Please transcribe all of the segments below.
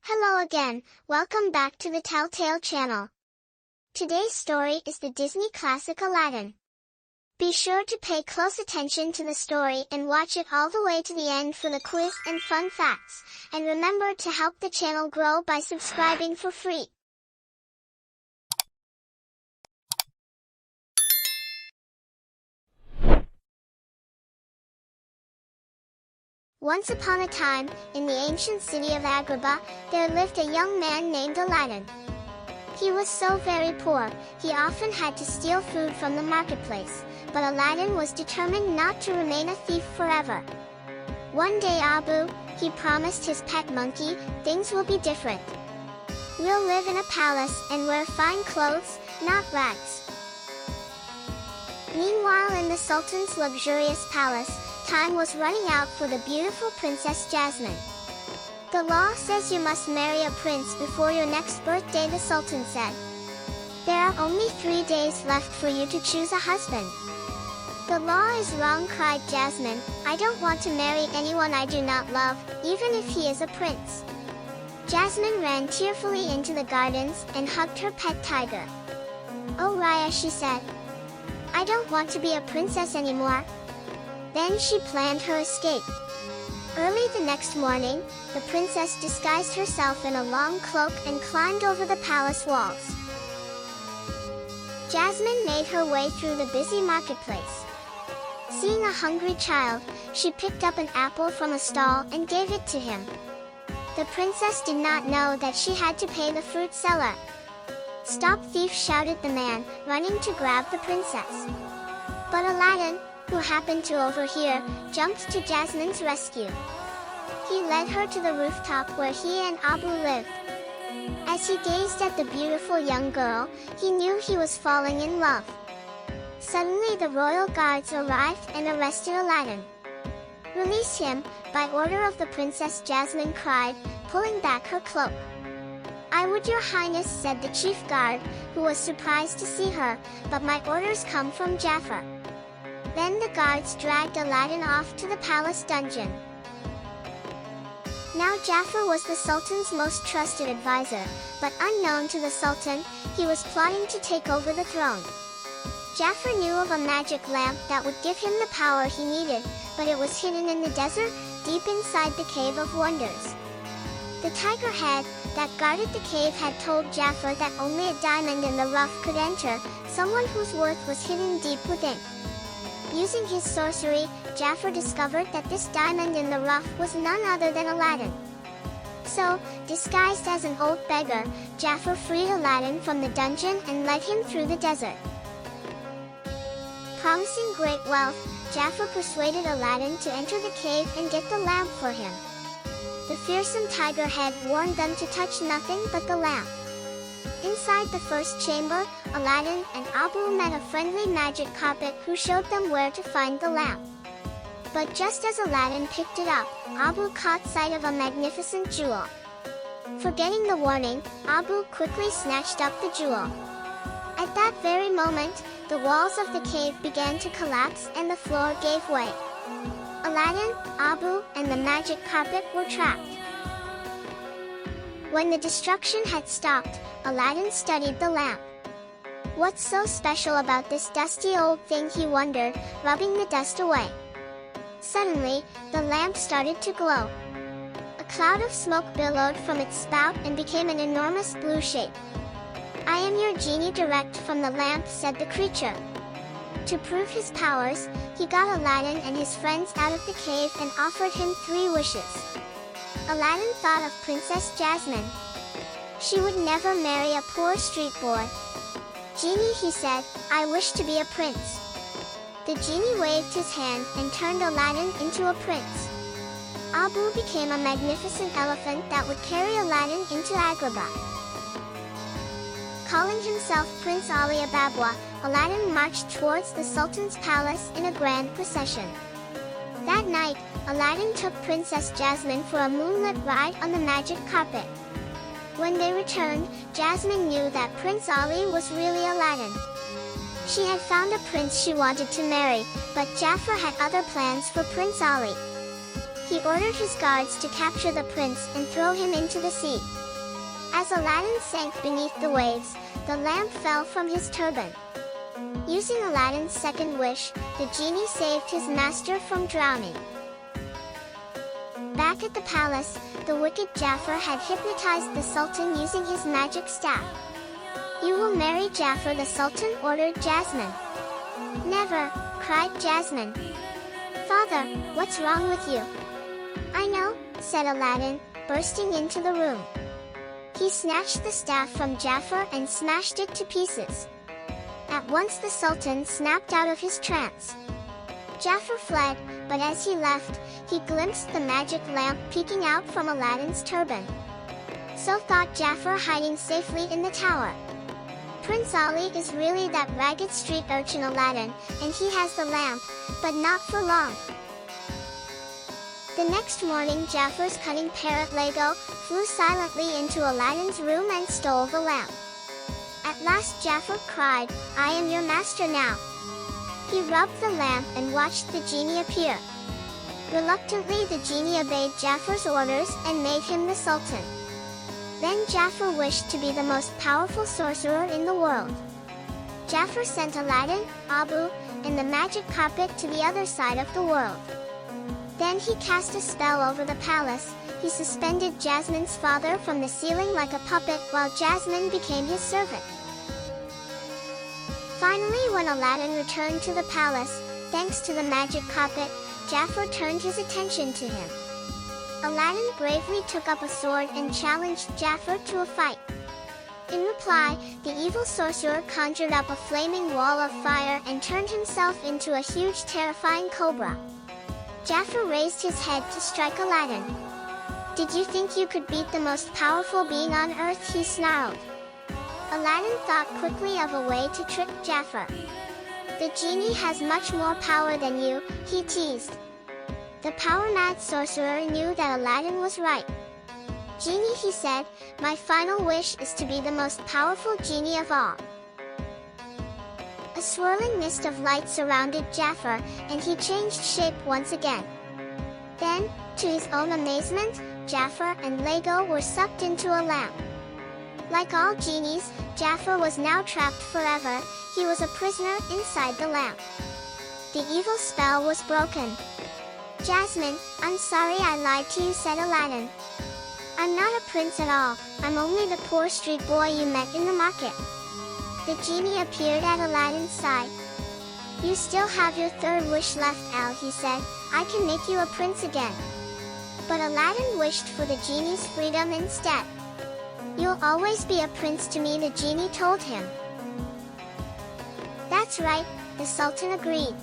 Hello again, welcome back to the Telltale channel. Today's story is the Disney classic Aladdin. Be sure to pay close attention to the story and watch it all the way to the end for the quiz and fun facts, and remember to help the channel grow by subscribing for free. Once upon a time, in the ancient city of Agrabah, there lived a young man named Aladdin. He was so very poor, he often had to steal food from the marketplace, but Aladdin was determined not to remain a thief forever. One day he promised his pet monkey, things will be different. We'll live in a palace and wear fine clothes, not rags. Meanwhile, in the Sultan's luxurious palace, time was running out for the beautiful Princess Jasmine. The law says you must marry a prince before your next birthday, the Sultan said. There are only 3 days left for you to choose a husband. The law is wrong, cried Jasmine. I don't want to marry anyone I do not love, even if he is a prince. Jasmine ran tearfully into the gardens and hugged her pet tiger. Oh Raya, she said. I don't want to be a princess anymore. Then she planned her escape. Early the next morning, the princess disguised herself in a long cloak and climbed over the palace walls. Jasmine made her way through the busy marketplace. Seeing a hungry child, she picked up an apple from a stall and gave it to him. The princess did not know that she had to pay the fruit seller. Stop, thief, shouted the man, running to grab the princess. But Aladdin, who happened to overhear, jumped to Jasmine's rescue. He led her to the rooftop where he and Abu lived. As he gazed at the beautiful young girl, he knew he was falling in love. Suddenly the royal guards arrived and arrested Aladdin. Release him, by order of the princess, Jasmine cried, pulling back her cloak. I would, your highness, said the chief guard, who was surprised to see her, but my orders come from Jafar. Then the guards dragged Aladdin off to the palace dungeon. Now Jafar was the Sultan's most trusted advisor, but unknown to the Sultan, he was plotting to take over the throne. Jafar knew of a magic lamp that would give him the power he needed, but it was hidden in the desert, deep inside the Cave of Wonders. The tiger head that guarded the cave had told Jafar that only a diamond in the rough could enter, someone whose worth was hidden deep within. Using his sorcery, Jafar discovered that this diamond in the rough was none other than Aladdin. So, disguised as an old beggar, Jafar freed Aladdin from the dungeon and led him through the desert. Promising great wealth, Jafar persuaded Aladdin to enter the cave and get the lamp for him. The fearsome tiger head warned them to touch nothing but the lamp. Inside the first chamber, Aladdin and Abu met a friendly magic carpet who showed them where to find the lamp. But just as Aladdin picked it up, Abu caught sight of a magnificent jewel. Forgetting the warning, Abu quickly snatched up the jewel. At that very moment, the walls of the cave began to collapse and the floor gave way. Aladdin, Abu, and the magic carpet were trapped. When the destruction had stopped, Aladdin studied the lamp. What's so special about this dusty old thing, he wondered, rubbing the dust away. Suddenly, the lamp started to glow. A cloud of smoke billowed from its spout and became an enormous blue shape. I am your genie, direct from the lamp, said the creature. To prove his powers, he got Aladdin and his friends out of the cave and offered him 3 wishes. Aladdin thought of Princess Jasmine. She would never marry a poor street boy. Genie, he said, I wish to be a prince. The genie waved his hand and turned Aladdin into a prince. Abu became a magnificent elephant that would carry Aladdin into Agrabah. Calling himself Prince Ali Ababwa, Aladdin marched towards the Sultan's palace in a grand procession. That night, Aladdin took Princess Jasmine for a moonlit ride on the magic carpet. When they returned, Jasmine knew that Prince Ali was really Aladdin. She had found a prince she wanted to marry, but Jafar had other plans for Prince Ali. He ordered his guards to capture the prince and throw him into the sea. As Aladdin sank beneath the waves, the lamp fell from his turban. Using Aladdin's second wish, the genie saved his master from drowning. Back at the palace, the wicked Jafar had hypnotized the Sultan using his magic staff. "You will marry Jafar," the Sultan ordered Jasmine. "Never," cried Jasmine. "Father, what's wrong with you?" "I know," said Aladdin, bursting into the room. He snatched the staff from Jafar and smashed it to pieces. At once the Sultan snapped out of his trance. Jafar fled, but as he left, he glimpsed the magic lamp peeking out from Aladdin's turban. So thought Jafar, hiding safely in the tower. Prince Ali is really that ragged street urchin Aladdin, and he has the lamp, but not for long. The next morning, Jafar's cunning parrot Lego flew silently into Aladdin's room and stole the lamp. At last Jafar cried, "I am your master now." He rubbed the lamp and watched the genie appear. Reluctantly, the genie obeyed Jafar's orders and made him the Sultan. Then Jafar wished to be the most powerful sorcerer in the world. Jafar sent Aladdin, Abu, and the magic carpet to the other side of the world. Then he cast a spell over the palace. He suspended Jasmine's father from the ceiling like a puppet while Jasmine became his servant. Finally, when Aladdin returned to the palace, thanks to the magic carpet, Jafar turned his attention to him. Aladdin bravely took up a sword and challenged Jafar to a fight. In reply, the evil sorcerer conjured up a flaming wall of fire and turned himself into a huge terrifying cobra. Jafar raised his head to strike Aladdin. "Did you think you could beat the most powerful being on earth?" he snarled. Aladdin thought quickly of a way to trick Jafar. "The genie has much more power than you," he teased. The power-mad sorcerer knew that Aladdin was right. "Genie," he said, "my final wish is to be the most powerful genie of all." A swirling mist of light surrounded Jafar, and he changed shape once again. Then, to his own amazement, Jafar and Lego were sucked into a lamp. Like all genies, Jafar was now trapped forever. He was a prisoner inside the lamp. The evil spell was broken. "Jasmine, I'm sorry I lied to you," said Aladdin. "I'm not a prince at all. I'm only the poor street boy you met in the market." The genie appeared at Aladdin's side. "You still have your third wish left, Al," he said. "I can make you a prince again." But Aladdin wished for the genie's freedom instead. "You'll always be a prince to me," the genie told him. "That's right," the Sultan agreed.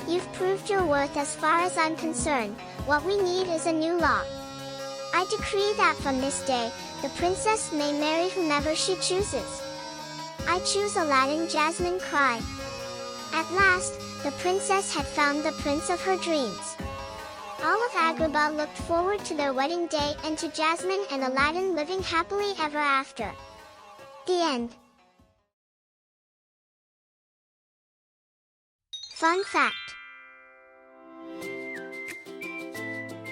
"You've proved your worth as far as I'm concerned. What we need is a new law. I decree that from this day, the princess may marry whomever she chooses." "I choose Aladdin," Jasmine cried. At last, the princess had found the prince of her dreams. All of Agrabah looked forward to their wedding day and to Jasmine and Aladdin living happily ever after. The end. Fun fact: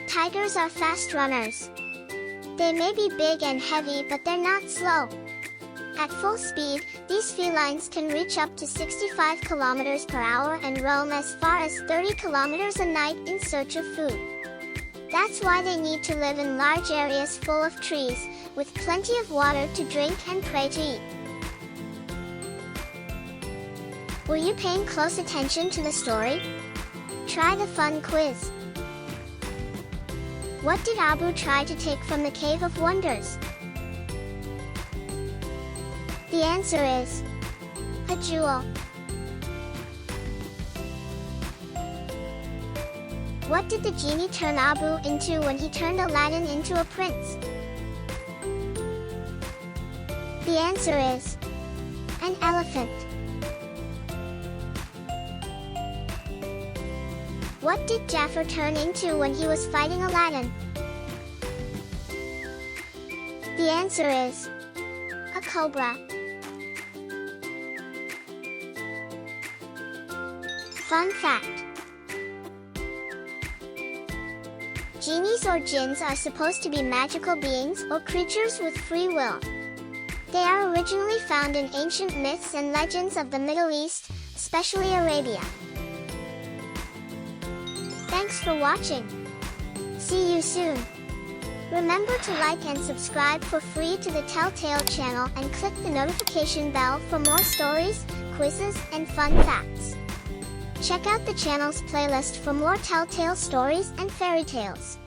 tigers are fast runners. They may be big and heavy, but they're not slow. At full speed, these felines can reach up to 65 kilometers per hour and roam as far as 30 kilometers a night in search of food. That's why they need to live in large areas full of trees, with plenty of water to drink and prey to eat. Were you paying close attention to the story? Try the fun quiz. What did Abu try to take from the Cave of Wonders? The answer is a jewel. What did the genie turn Abu into when he turned Aladdin into a prince? The answer is an elephant. What did Jafar turn into when he was fighting Aladdin? The answer is a cobra. Fun fact: Genies or jinns are supposed to be magical beings or creatures with free will. They are originally found in ancient myths and legends of the Middle East, especially Arabia. Thanks for watching. See you soon. Remember to like and subscribe for free to the Telltale channel and click the notification bell for more stories, quizzes, and fun facts. Check out the channel's playlist for more Telltale stories and fairy tales.